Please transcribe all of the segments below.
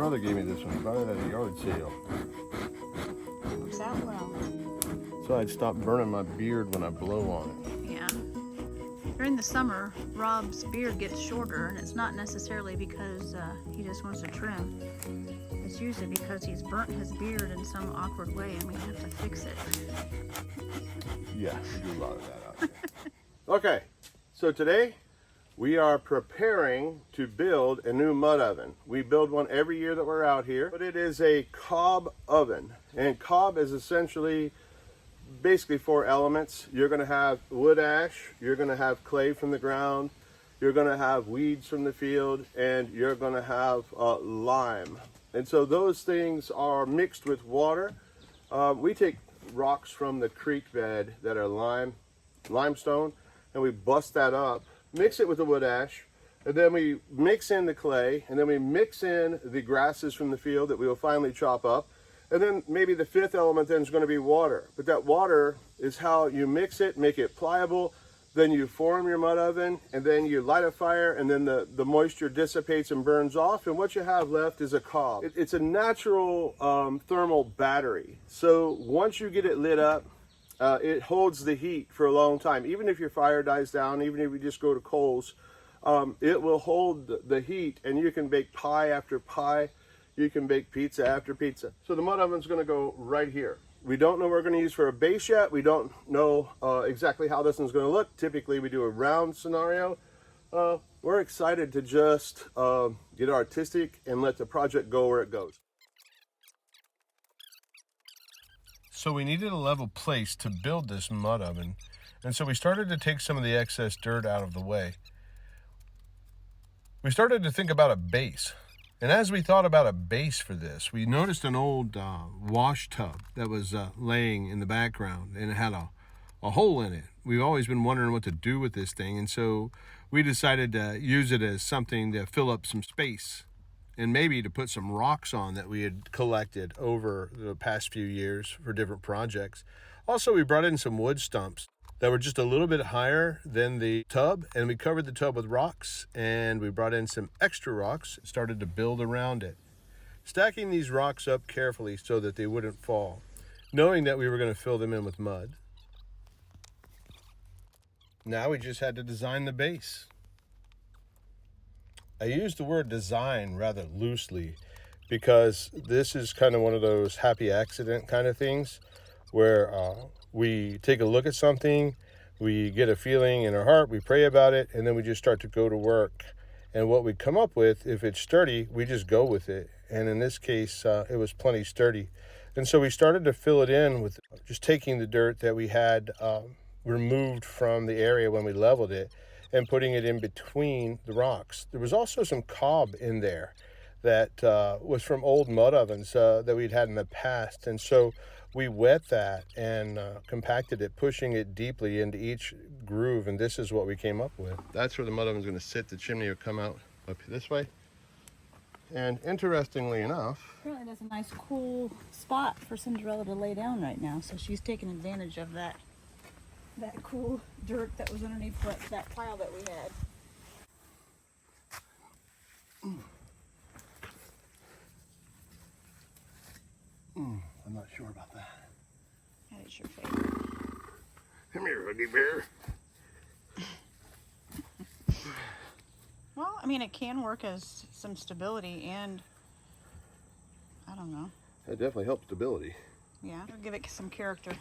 brother gave me this one. He bought it at a yard sale. Works out well. So I'd stop burning my beard when I blow on it. Yeah. During the summer, Rob's beard gets shorter, and it's not necessarily because he just wants to trim. It's usually because he's burnt his beard in some awkward way, and we have to fix it. Yeah, we do a lot of that out there. Okay, so today we are preparing to build a new mud oven. We build one every year that we're out here, but it is a cob oven. And cob is essentially basically 4 elements. You're going to have wood ash, you're going to have clay from the ground, you're going to have weeds from the field, and you're going to have lime. And so those things are mixed with water. We take rocks from the creek bed that are limestone, and we bust that up, mix it with the wood ash, and then we mix in the clay, and then we mix in the grasses from the field that we will finally chop up. And then maybe the 5th element then is going to be water. But that water is how you mix it, make it pliable, then you form your mud oven, and then you light a fire, and then the moisture dissipates and burns off, and what you have left is a cob. It's a natural thermal battery. So once you get it lit up, it holds the heat for a long time. Even if your fire dies down, even if you just go to coals, it will hold the heat, and you can bake pie after pie. You can bake pizza after pizza. So the mud oven's going to go right here. We don't know what we're going to use for a base yet. We don't know exactly how this one's going to look. Typically we do a round scenario. We're excited to just get artistic and let the project go where it goes. So we needed a level place to build this mud oven. And so we started to take some of the excess dirt out of the way. We started to think about a base. And as we thought about a base for this, we noticed an old wash tub that was laying in the background, and it had a hole in it. We've always been wondering what to do with this thing, and so we decided to use it as something to fill up some space and maybe to put some rocks on that we had collected over the past few years for different projects. Also, we brought in some wood stumps that were just a little bit higher than the tub, and we covered the tub with rocks, and we brought in some extra rocks, started to build around it, stacking these rocks up carefully so that they wouldn't fall, knowing that we were going to fill them in with mud. Now we just had to design the base. I use the word design rather loosely because this is kind of one of those happy accident kind of things where we take a look at something, we get a feeling in our heart, we pray about it, and then we just start to go to work. And what we come up with, if it's sturdy, we just go with it. And in this case, it was plenty sturdy. And so we started to fill it in with just taking the dirt that we had removed from the area when we leveled it and putting it in between the rocks. There was also some cob in there that was from old mud ovens that we'd had in the past. And so we wet that and compacted it, pushing it deeply into each groove, and this is what we came up with. That's where the mud oven's going to sit. The chimney will come out up this way. And interestingly enough, Apparently that's a nice cool spot for Cinderella to lay down right now, so she's taking advantage of that cool dirt that was underneath that pile that we had. I'm not sure about that. That is your favorite. Come here, Huggy Bear. Well, I mean, it can work as some stability and, I don't know. That definitely helps stability. Yeah, it'll give it some character.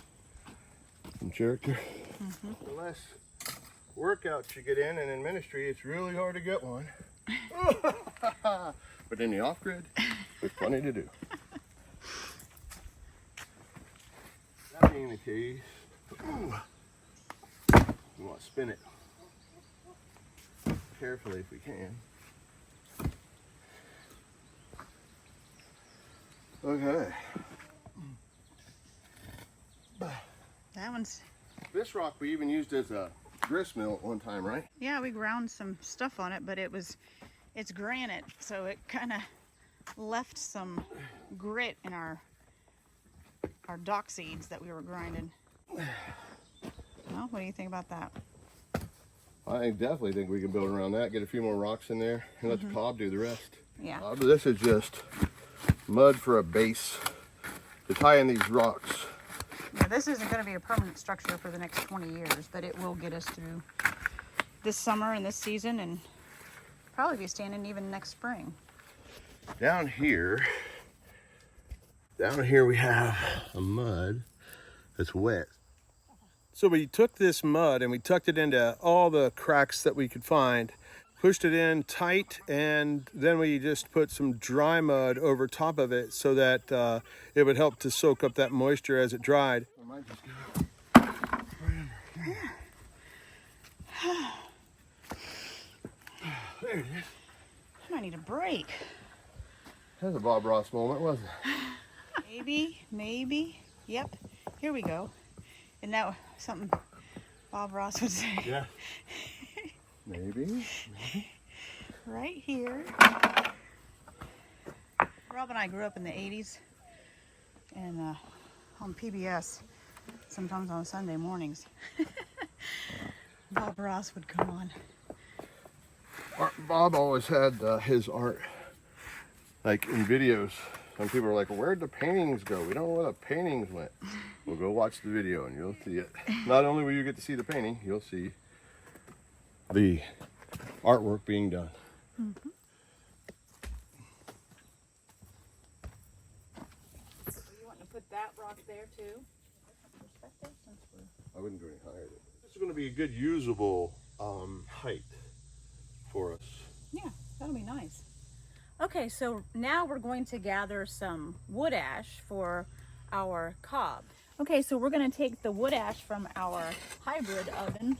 Some character. The less workouts you get in, and in ministry, it's really hard to get one. But in the off-grid, there's plenty to do. That being the case, we want to spin it carefully if we can. Okay. That one's... This rock we even used as a grist mill at one time, right? Yeah, we ground some stuff on it, but it's granite, so it kind of left some grit in our dock seeds that we were grinding. Well, what do you think about that? I definitely think we can build around that, get a few more rocks in there, and let the cob do the rest. Yeah. But this is just mud for a base to tie in these rocks. Yeah, this isn't going to be a permanent structure for the next 20 years, but it will get us through this summer and this season, and probably be standing even next spring. Down here we have a mud that's wet. So we took this mud and we tucked it into all the cracks that we could find, pushed it in tight, and then we just put some dry mud over top of it so that it would help to soak up that moisture as it dried. I might just go right under here. There it is. I might need a break. That was a Bob Ross moment, wasn't it? Maybe. Yep. Here we go. Isn't that something Bob Ross would say? Yeah. Maybe. Right here. Rob and I grew up in the 80s, and on PBS, sometimes on Sunday mornings, Bob Ross would come on. Bob always had his art, like in videos. Some people are like, where'd the paintings go? We don't know where the paintings went. Well, go watch the video and you'll see it. Not only will you get to see the painting, you'll see the artwork being done. Mm-hmm. So you want to put that rock there too? I wouldn't go any higher. This is going to be a good usable height for us. Yeah, that'll be nice. Okay, so now we're going to gather some wood ash for our cob. Okay, so we're going to take the wood ash from our hybrid oven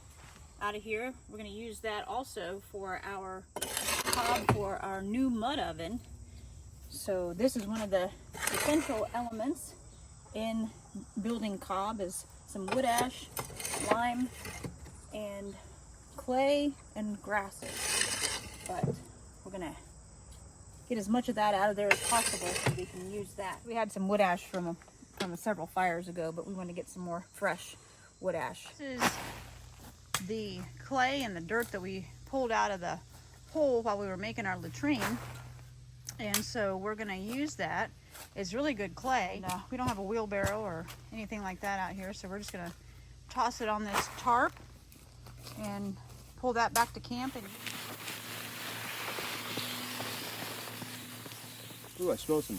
out of here. We're going to use that also for our cob for our new mud oven. So this is one of the essential elements in building cob is some wood ash, lime, and clay and grasses. But we're going to get as much of that out of there as possible so we can use that. We had some wood ash from several fires ago, but we want to get some more fresh wood ash. This is the clay and the dirt that we pulled out of the hole while we were making our latrine, and so we're going to use that. It's really good clay. And, we don't have a wheelbarrow or anything like that out here, so we're just going to toss it on this tarp and pull that back to camp. And Ooh, I smell some.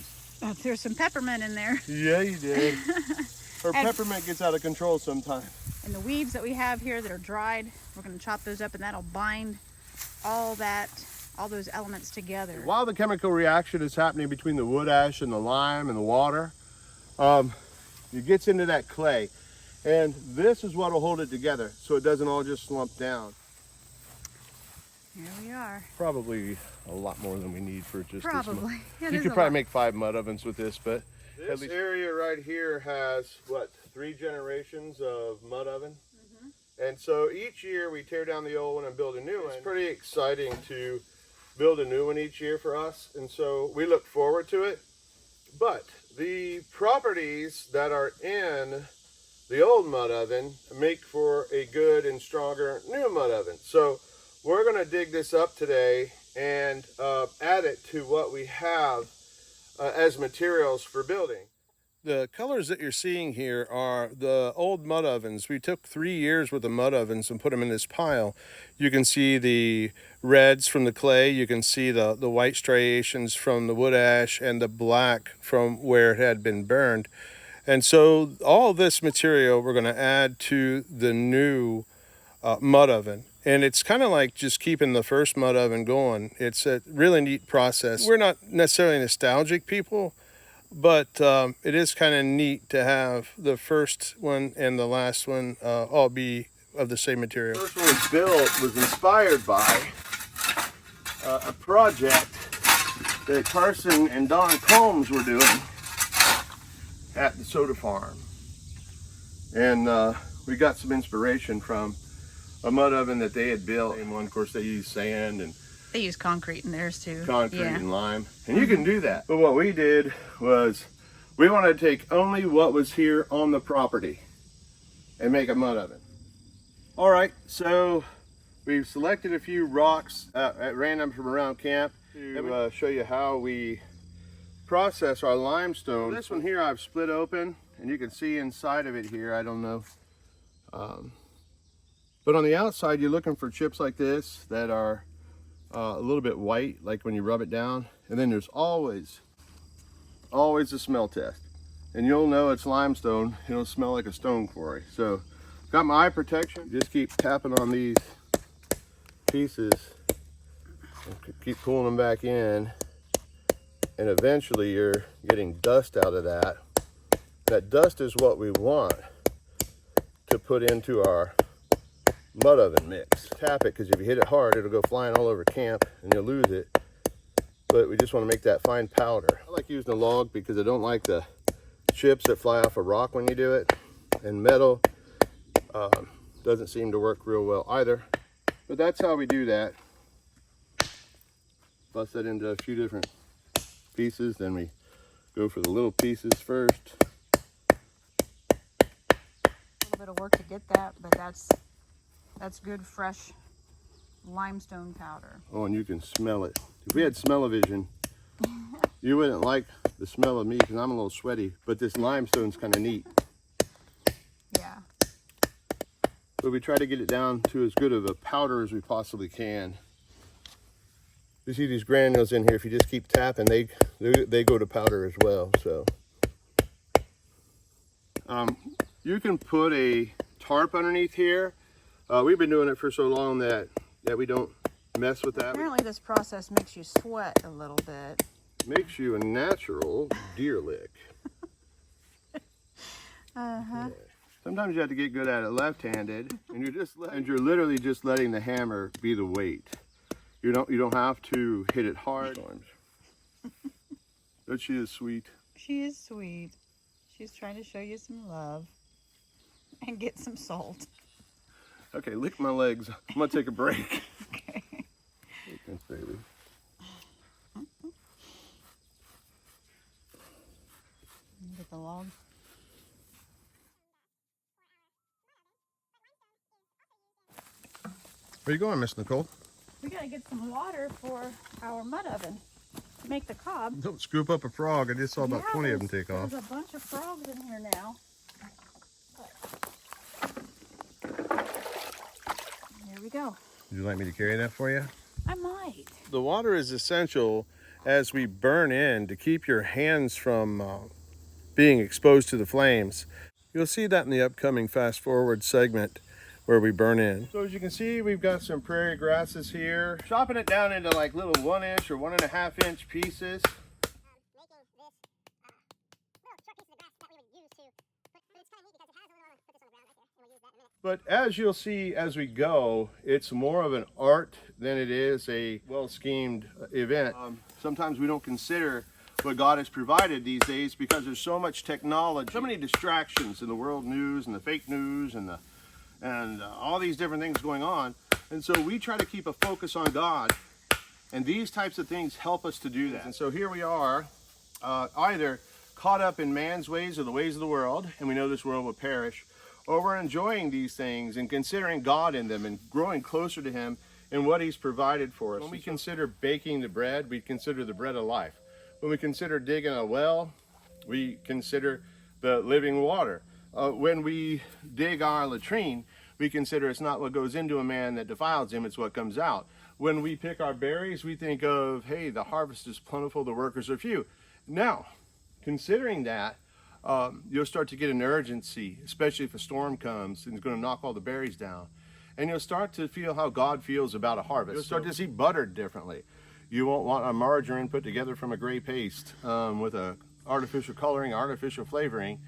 there's some peppermint in there. Yeah, you did. Or peppermint gets out of control sometimes. And the weeds that we have here that are dried, we're going to chop those up, and that'll bind all those elements together. While the chemical reaction is happening between the wood ash and the lime and the water, it gets into that clay. And this is what will hold it together so it doesn't all just slump down. Here we are. Probably a lot more than we need for just Probably. this. You could probably make 5 mud ovens with this, but this area right here has, what, 3 generations of mud oven? Mm-hmm. And so each year we tear down the old one and build a new one. It's pretty exciting to build a new one each year for us, and so we look forward to it. But the properties that are in the old mud oven make for a good and stronger new mud oven. So we're going to dig this up today and add it to what we have as materials for building. The colors that you're seeing here are the old mud ovens. We took 3 years worth of mud ovens and put them in this pile. You can see the reds from the clay. You can see the white striations from the wood ash and the black from where it had been burned. And so all this material we're going to add to the new mud oven. And it's kind of like just keeping the first mud oven going. It's a really neat process. We're not necessarily nostalgic people, but it is kind of neat to have the first one and the last one all be of the same material. The first one was built was inspired by a project that Carson and Don Combs were doing at the soda farm. And we got some inspiration from a mud oven that they had built. And one, of course, they used sand and They use concrete in theirs too. concrete and lime. And you can do that. But what we did was we wanted to take only what was here on the property and make a mud oven. All right, so we've selected a few rocks at random from around camp to show you how we process our limestone. This one here I've split open, and you can see inside of it here, I don't know. But on the outside, you're looking for chips like this that are a little bit white, like when you rub it down. And then there's always a smell test. And you'll know it's limestone. It'll smell like a stone quarry. So, got my eye protection. Just keep tapping on these pieces. Keep pulling them back in. And eventually you're getting dust out of that. That dust is what we want to put into our mud oven mix. Tap it, because if you hit it hard, it'll go flying all over camp and you'll lose it. But we just want to make that fine powder. I like using a log because I don't like the chips that fly off a rock when you do it. And metal doesn't seem to work real well either. But that's how we do that. Bust that into a few different pieces, then we go for the little pieces first. A little bit of work to get that, but that's good fresh limestone powder. Oh, and you can smell it. If we had smell-o-vision, you wouldn't like the smell of me because I'm a little sweaty, but this limestone's kind of neat. Yeah. But we try to get it down to as good of a powder as we possibly can. You see these granules in here, if you just keep tapping, they go to powder as well. So you can put a tarp underneath here. We've been doing it for so long that we don't mess with that. Apparently this process makes you sweat a little bit. Makes you a natural deer lick. Uh-huh. Yeah. Sometimes you have to get good at it left-handed, and you're literally just letting the hammer be the weight. You don't have to hit it hard. But she is sweet. She is sweet. She's trying to show you some love and get some salt. Okay, lick my legs. I'm gonna take a break. Okay. Thanks, baby. Get the log. Where you going, Miss Nicole? We gotta get some water for our mud oven to make the cob. Don't scoop up a frog. I just saw about 20 of them take off. There's a bunch of frogs in here now. Here we go. Would you like me to carry that for you? I might. The water is essential as we burn in to keep your hands from being exposed to the flames. You'll see that in the upcoming fast forward segment where we burn in. So as you can see, we've got some prairie grasses here. Chopping it down into like little 1-inch or 1.5-inch pieces. But as you'll see as we go, it's more of an art than it is a well-schemed event. Sometimes we don't consider what God has provided these days because there's so much technology, so many distractions in the world news and the fake news and all these different things going on. And so we try to keep a focus on God, and these types of things help us to do that. And so here we are, either caught up in man's ways or the ways of the world, and we know this world will perish, or we're enjoying these things and considering God in them and growing closer to Him in what He's provided for us. When we consider baking the bread, we consider the bread of life. When we consider digging a well, we consider the living water. When we dig our latrine, we consider it's not what goes into a man that defiles him, it's what comes out. When we pick our berries, we think of, hey, the harvest is plentiful, the workers are few. Now, considering that, you'll start to get an urgency, especially if a storm comes and it's going to knock all the berries down. And you'll start to feel how God feels about a harvest. You'll start to see butter differently. You won't want a margarine put together from a gray paste with a artificial coloring, artificial flavoring,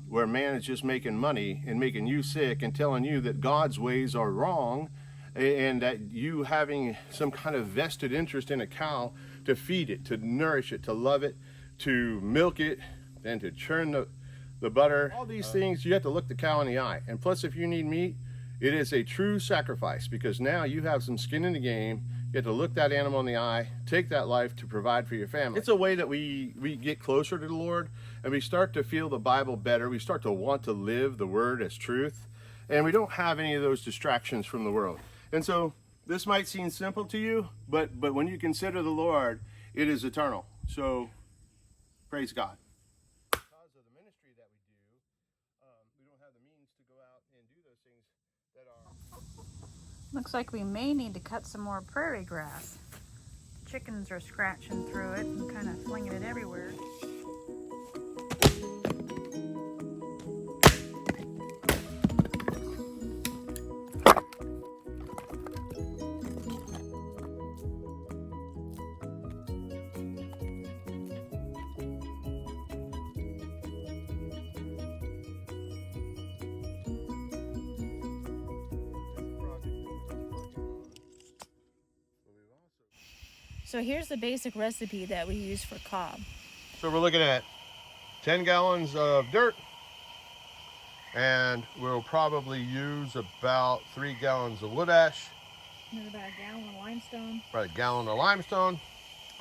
where man is just making money and making you sick and telling you that God's ways are wrong, and that you having some kind of vested interest in a cow to feed it, to nourish it, to love it, to milk it, and to churn the butter. All these things, you have to look the cow in the eye. And plus, if you need meat, it is a true sacrifice, because now you have some skin in the game. You have to look that animal in the eye, take that life to provide for your family. It's a way that we get closer to the Lord, and we start to feel the Bible better. We start to want to live the Word as truth, and we don't have any of those distractions from the world. And so this might seem simple to you, but when you consider the Lord, it is eternal. So Praise God. Because of the ministry that we do, we don't have the means to go out and do those things that are... Looks like we may need to cut some more prairie grass. Chickens are scratching through it and kind of flinging it everywhere. So here's the basic recipe that we use for cob. So we're looking at 10 gallons of dirt, and we'll probably use about 3 gallons of wood ash. And about a gallon of limestone. About a gallon of limestone,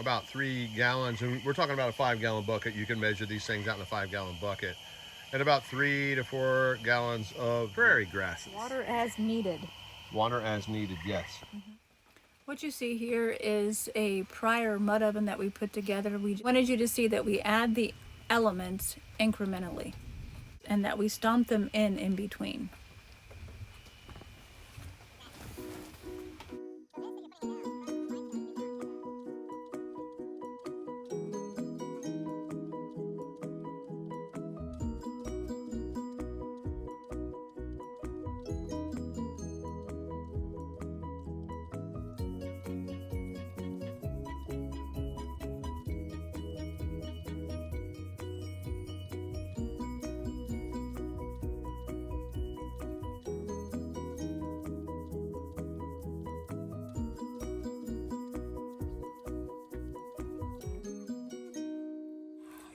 about 3 gallons, and we're talking about a 5-gallon bucket. You can measure these things out in a 5-gallon bucket. And about 3 to 4 gallons of prairie grasses. Water as needed. Water as needed, yes. Mm-hmm. What you see here is a prior mud oven that we put together. We wanted you to see that we add the elements incrementally and that we stomp them in between.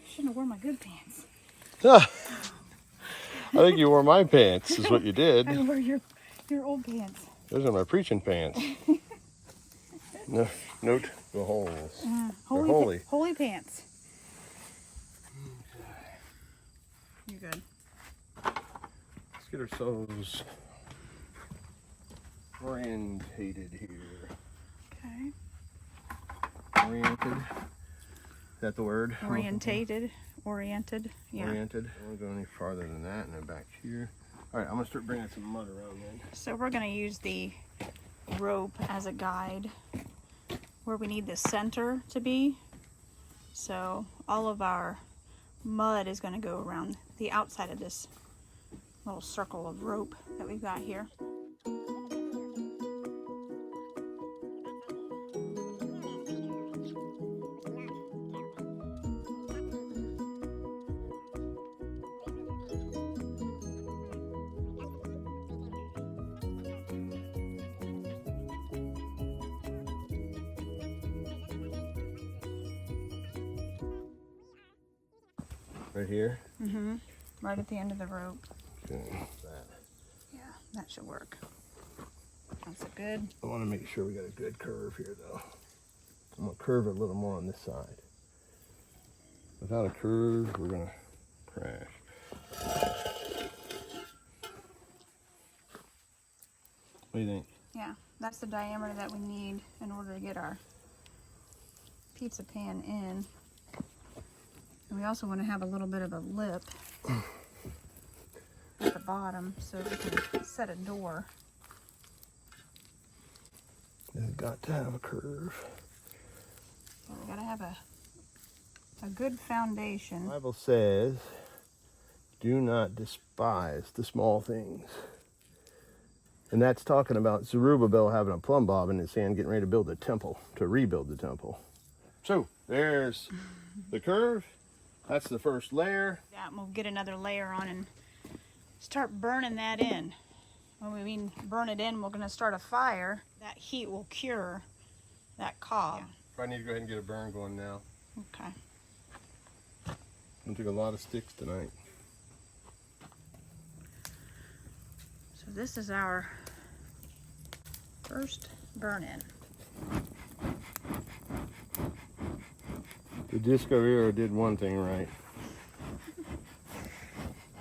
I shouldn't have worn my good pants. I think you wore my pants, is what you did. I wore your old pants. Those are my preaching pants. No, note the holes. They're holy. Holy pants. You're good. Let's get ourselves orientated here. Okay. Oriented. Is that the word? Orientated. Oriented. Yeah. Oriented. I won't go any farther than that, and then back here. All right, I'm gonna start bringing some mud around then. So we're gonna use the rope as a guide where we need the center to be. So all of our mud is gonna go around the outside of this little circle of rope that we've got here. Right here? Mm-hmm. Right at the end of the rope. Okay. Yeah, that should work. That's a good. I want to make sure we got a good curve here, though. I'm going to curve it a little more on this side. Without a curve, we're going to crash. What do you think? Yeah, that's the diameter that we need in order to get our pizza pan in. And we also want to have a little bit of a lip at the bottom so we can set a door. It's got to have a curve. So we got to have a good foundation. The Bible says, do not despise the small things. And that's talking about Zerubbabel having a plumb bob in his hand, getting ready to build a temple, to rebuild the temple. So there's the curve. That's the first layer. That, we'll get another layer on and start burning that in. When we mean burn it in, we're going to start a fire. That heat will cure that cob. I need to go ahead and get a burn going now. Okay. I took a lot of sticks tonight. So this is our first burn-in. The Disco Hero did one thing right.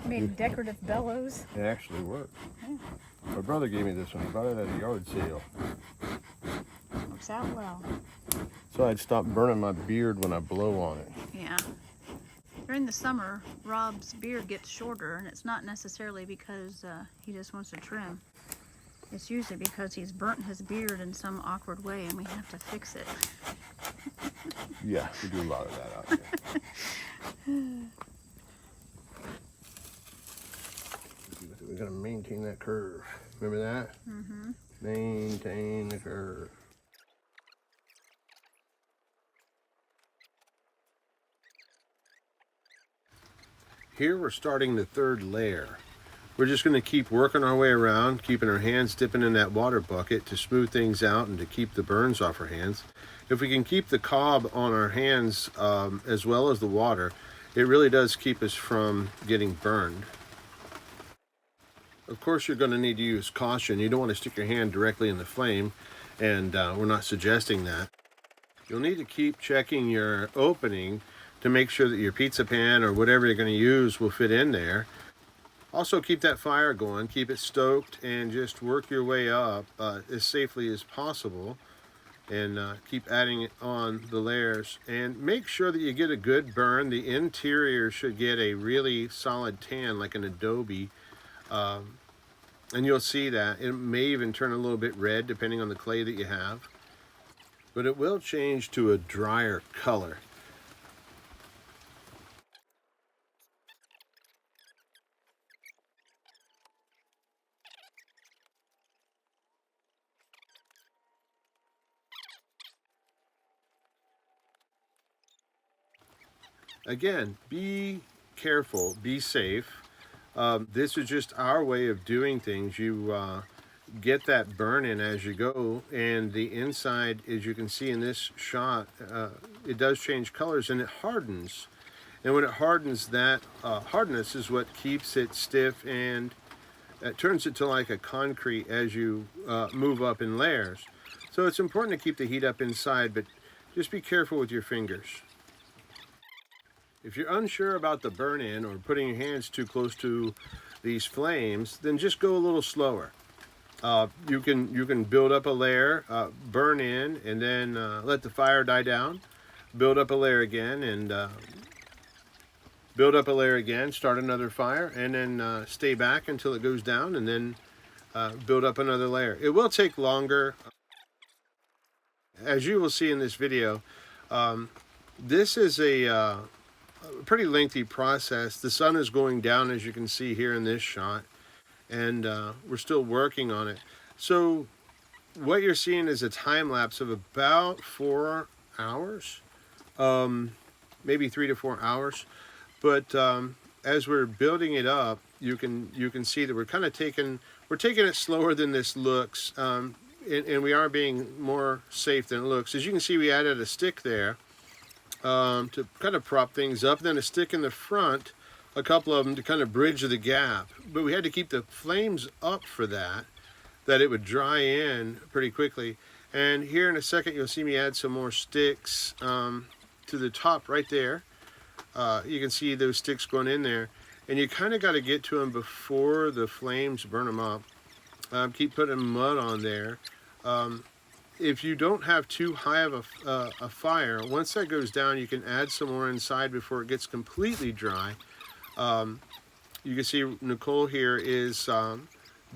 Made decorative bellows. It actually worked. Yeah. My brother gave me this one. He bought it at a yard sale. Works out well. So I'd stop burning my beard when I blow on it. Yeah. During the summer, Rob's beard gets shorter, and it's not necessarily because he just wants to trim. It's usually because he's burnt his beard in some awkward way, and we have to fix it. Yeah, we do a lot of that out here. We're gonna maintain that curve. Remember that? Mm-hmm. Maintain the curve. Here we're starting the third layer. We're just going to keep working our way around, keeping our hands dipping in that water bucket to smooth things out and to keep the burns off our hands. If we can keep the cob on our hands as well as the water, it really does keep us from getting burned. Of course, you're going to need to use caution. You don't want to stick your hand directly in the flame, and we're not suggesting that. You'll need to keep checking your opening to make sure that your pizza pan or whatever you're going to use will fit in there. Also, keep that fire going, keep it stoked, and just work your way up as safely as possible. And keep adding on the layers. And make sure that you get a good burn. The interior should get a really solid tan, like an adobe. And you'll see that. It may even turn a little bit red, depending on the clay that you have. But it will change to a drier color. Again, be careful, be safe. This is just our way of doing things. You get that burn in as you go, and the inside, as you can see in this shot, it does change colors and it hardens. And when it hardens, that hardness is what keeps it stiff, and it turns it to like a concrete as you move up in layers. So it's important to keep the heat up inside, but just be careful with your fingers. If you're unsure about the burn-in or putting your hands too close to these flames, then just go a little slower. You can build up a layer, burn in, and then let the fire die down. Build up a layer again, and build up a layer again. Start another fire, and then stay back until it goes down, and then build up another layer. It will take longer. As you will see in this video, this is a pretty lengthy process. The sun is going down, as you can see here in this shot, and we're still working on it. So what you're seeing is a time lapse of about 4 hours, maybe 3 to 4 hours. But as we're building it up, you can see that we're kind of taking it slower than this looks, and we are being more safe than it looks. As you can see, we added a stick there to kind of prop things up, then a stick in the front, a couple of them to kind of bridge the gap. But we had to keep the flames up for that it would dry in pretty quickly. And here in a second, you'll see me add some more sticks to the top right there. You can see those sticks going in there, and you kind of got to get to them before the flames burn them up. Keep putting mud on there. If you don't have too high of a fire, once that goes down, you can add some more inside before it gets completely dry. You can see Nicole here is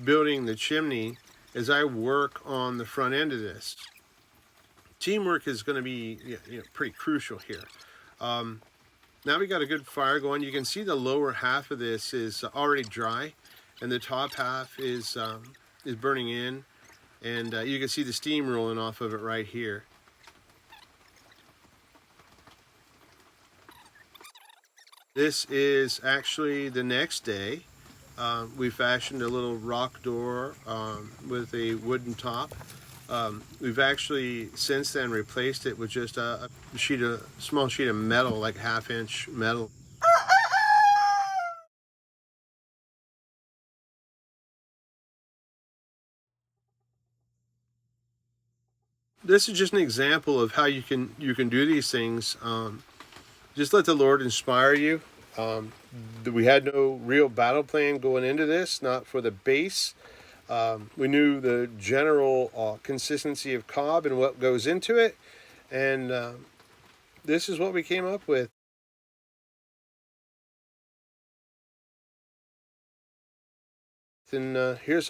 building the chimney as I work on the front end of this. Teamwork is going to be pretty crucial here. Now we got a good fire going. You can see the lower half of this is already dry, and the top half is burning in. And you can see the steam rolling off of it right here. This is actually the next day. We fashioned a little rock door with a wooden top. We've actually since then replaced it with just a small sheet of metal, like 1/2-inch metal. This is just an example of how you can do these things. Just let the Lord inspire you. We had no real battle plan going into this, not for the base. We knew the general consistency of cob and what goes into it, and this is what we came up with. And here's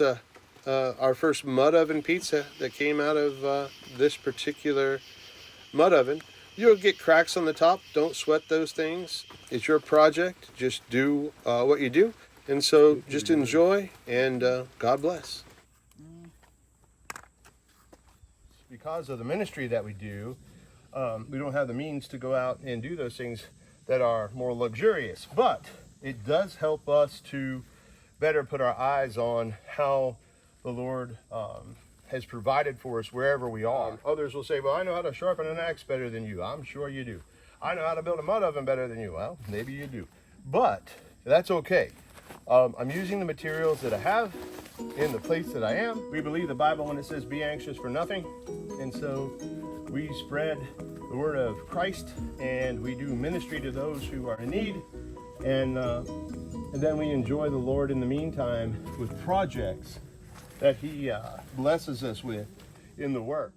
our first mud oven pizza that came out of this particular mud oven. You'll get cracks on the top. Don't sweat those things. It's your project. Just do what you do. And so just enjoy, and God bless. Because of the ministry that we do, we don't have the means to go out and do those things that are more luxurious. But it does help us to better put our eyes on how the Lord has provided for us wherever we are. Others will say, well, I know how to sharpen an axe better than you. I'm sure you do. I know how to build a mud oven better than you. Well, maybe you do. But that's okay. I'm using the materials that I have in the place that I am. We believe the Bible when it says be anxious for nothing. And so we spread the word of Christ, and we do ministry to those who are in need. And then we enjoy the Lord in the meantime with projects that He blesses us with in the work.